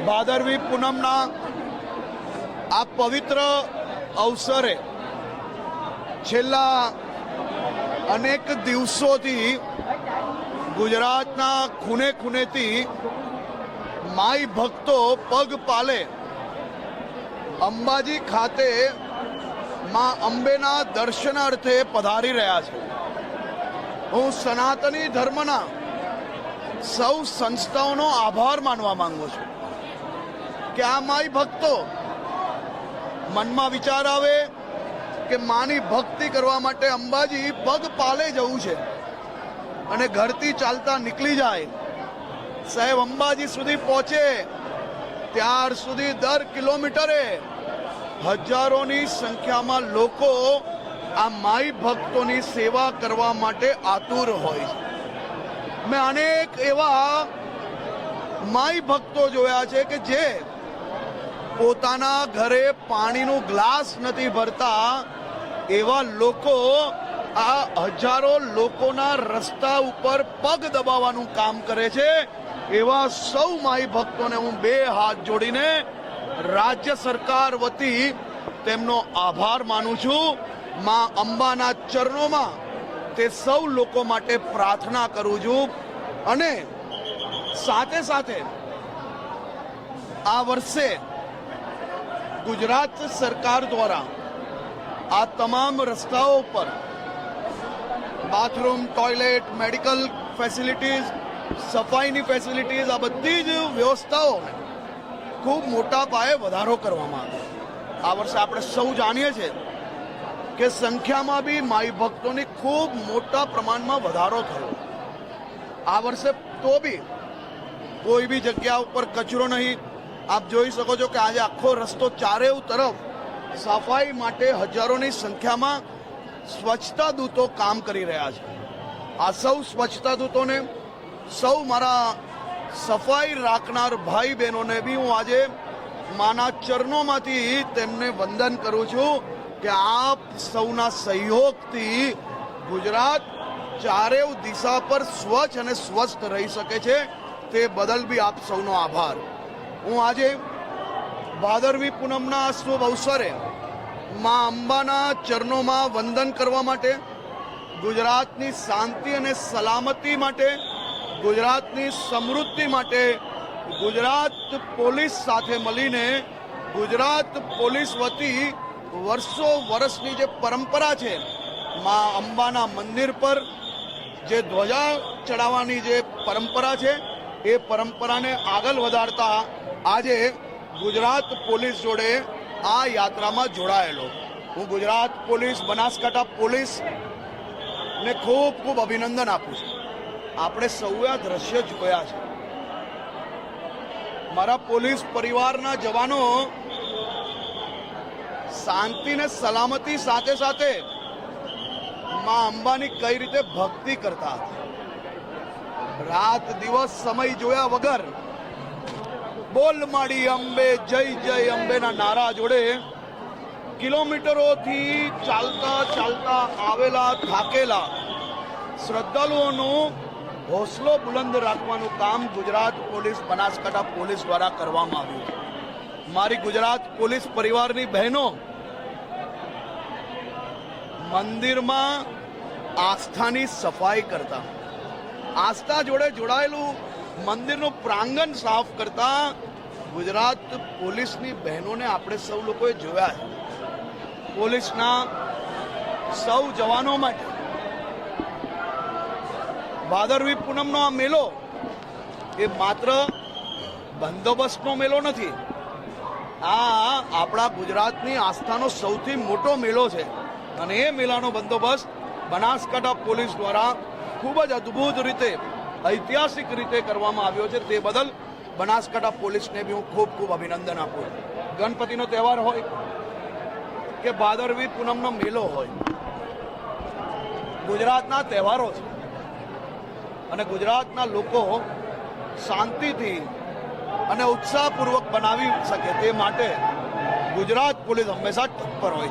ભાદરવી પૂનમના આ પવિત્ર અવસરે છેલ્લા અનેક દિવસોથી ગુજરાતના ખૂણે ખૂણેથી માઈ ભક્તો પગપાલે અંબાજી ખાતે માં અંબેના દર્શનાર્થે પધારી રહ્યા છે। હું સનાતની ધર્મના સૌ સંસ્થાઓનો આભાર માનવા માંગુ છું કે આ માઈ ભક્તો મનમાં વિચાર આવે કે માની ભક્તિ કરવા માટે અંબાજી પગપાલે જવું છે અને ઘરથી ચાલતા નીકળી જાય, સાહેબ અંબાજી સુધી પહોંચે ત્યાર સુધી દર કિલોમીટરે હજારોની સંખ્યામાં લોકો આ માઈ ભક્તોની સેવા કરવા માટે આતુર હોય છે। મેં અનેક એવા માઈ ભક્તો જોયા છે કે જે પોતાના ઘરે પાણીનું ગ્લાસ નથી ભરતા, એવા લોકો આ હજારો લોકોના રસ્તા ઉપર પગ દબાવવાનું કામ કરે છે। એવા સૌ માઈ ભક્તોને હું બે હાથ જોડીને રાજ્ય સરકાર વતી તેમનો આભાર માનું છું। માં અંબાના ચરણોમાં તે સૌ લોકો માટે પ્રાર્થના કરું છું અને સાથે સાથે આ વર્ષે ગુજરાત સરકાર દ્વારા આ તમામ રસ્તાઓ પર બાથરૂમ, ટોયલેટ, મેડિકલ ફેસિલિટીઝ, સફાઈની ફેસિલિટીઝ, આ બધી જ વ્યવસ્થાઓ ખૂબ મોટા પાયે વધારો કરવામાં આવ્યો। આ વર્ષે આપણે સૌ જાણીએ છીએ કે સંખ્યામાં બી માઈ ભક્તોની ખૂબ મોટા પ્રમાણમાં વધારો થયો। આ વર્ષે તો બી કોઈ બી જગ્યા ઉપર કચરો નહીં। આપ જોઈ શકો છો કે આજે આખો રસ્તો ચારેય તરફ સફાઈ માટે હજારોની સંખ્યામાં સ્વચ્છતા દૂતો કામ કરી રહ્યા છે। આ સૌ સ્વચ્છતા દૂતોને, સૌ મારા સફાઈ રાખનાર ભાઈ બહેનોને બી હું આજે માના ચરણોમાંથી તેમને વંદન કરું છું કે આપ સૌના સહયોગથી ગુજરાત ચારેય દિશા પર સ્વચ્છ અને સ્વસ્થ રહી શકે છે। તે બદલ બી આપ સૌનો આભાર। હું આજે ભાદરવી પૂનમના શુભ અવસરે માં અંબાના ચરણોમાં વંદન કરવા માટે, ગુજરાતની શાંતિ અને સલામતી માટે, ગુજરાતની સમૃદ્ધિ માટે ગુજરાત પોલીસ સાથે મળીને ગુજરાત પોલીસ વતી વર્ષો વર્ષની જે પરંપરા છે, માં અંબાના મંદિર પર જે ધ્વજા ચડાવવાની જે પરંપરા છે, એ પરંપરાને આગળ વધારતા આજે ગુજરાત પોલીસ જોડે આ યાત્રામાં જોડાયેલો હું ગુજરાત પોલીસ, બનાસકાંઠા પોલીસ ને ખૂબ ખૂબ અભિનંદન આપું છું। આપણે સૌએ આ દ્રશ્ય જોયા છે। મારા પોલીસ પરિવારના જવાનો શાંતિ ને સલામતી સાથે સાથે માં અંબાની કઈ રીતે ભક્તિ કરતા હતા। રાત દિવસ સમય જોયા વગર બોલ માડી અંબે, જય જય અંબેના નારા જોડે કિલોમીટરોથી ચાલતા ચાલતા આવેલા થાકેલા શ્રદ્ધાળુઓનો હોસલો બુલંદ રાખવાનું કામ ગુજરાત પોલીસ, બનાસકાંઠા પોલીસ દ્વારા કરવામાં આવ્યું છે। મારી ગુજરાત પોલીસ પરિવારની બહેનો મંદિરમાં આસ્થાની સફાઈ કરતા, આસ્થા જોડે જોડાયેલું મંદિરનું પ્રાંગણ સાફ કરતા ગુજરાત પોલીસની બહેનોને આપણે સૌ લોકોએ જોયા છે। પોલીસના સૌ જવાનો માટે ભાદરવી પૂનમનો આ મેળો એ માત્ર બંદોબસ્તનો મેળો નથી, આ આપણા ગુજરાતની આસ્થાનો સૌથી મોટો મેળો છે અને એ મેળાનો બંદોબસ્ત બનાસકાંઠા પોલીસ દ્વારા ખૂબ જ અદ્ભુત રીતે, ઐતિહાસિક રીતે કરવામાં આવ્યો છે। તે બદલ બનાસકાંઠા પોલીસને બી હું ખૂબ ખૂબ અભિનંદન આપું છું। ગણપતિનો તહેવાર હોય કે ભાદરવી પૂનમનો મેળો હોય, ગુજરાતના તહેવારો છે અને ગુજરાતના લોકો શાંતિથી અને ઉત્સાહપૂર્વક બનાવી શકે તે માટે ગુજરાત પોલીસ હંમેશા તત્પર હોય છે।